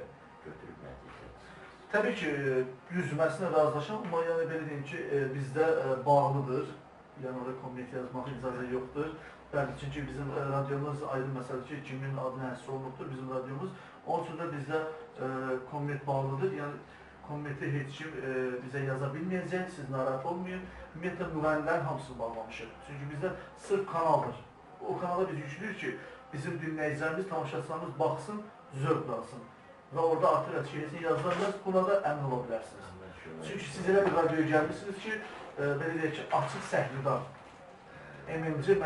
götürüb nəticə çıxsın. Təbii ki, yüzməsinə razılaşam, amma yəni belə deyim ki, bizdə bağlıdır. Yəni orada komment yazmaq icazə yoxdur. Bəli, çünki bizim radyomuz ayrı məsələ ki, kimin adına həsr olunubdur bizim radyomuz. Onun üçün də bizdə komment bağlıdır. Yəni kommenti heç kim bizə yaza bilməyəcək, siz narahat olmayın. Ümumiyyətlə müğənnilərin hamısını bağlamışıq. Çünki bizdə sırf kanaldır. O kanala biz yüklüyük ki, bizim dinləyicilərimiz, tamaşaçılarımız baxsın, zövq alsın. Və orada artıq şeysi yazılarlar, buna da əmin ola bilərsiniz. Çünki siz elə bir radioya gəlmişsiniz ki, belə deyək ki, açıq səhvlidan, MMC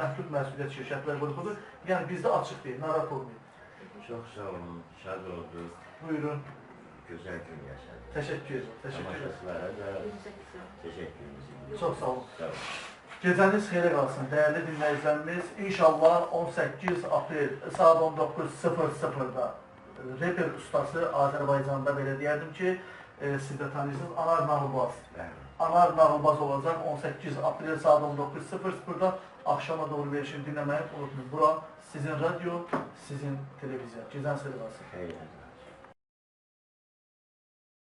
məhdud məsuliyyət şirkətləri qrupudur. Yəni bizdə açıq deyil, narahat olmayın. Çox sağ olun, şad olduk. Buyurun. Gözəl gün yaşadık. Təşəkkür ederim. Təşəkkür ederim. Tamaşaçılara da təşəkkürümüzü bildirin. Çox sağ olun. Sağ olun. Gecəniz xeyirə qalsın, dəyərli dinləyicilərimiz. İnşallah 18 aprel saat 19:00-da reper ustası Azərbaycanda belə deyərdim ki, siz də tanıyırsınız, Anar Nağılbaz. Anar Nağılbaz olacaq 18 aprel saat 19:00-da axşama doğru verişini dinləməyi unutmayın. Bura sizin radyo, sizin televizyon. Gecəniz xeyirə qalsın. Xeyr.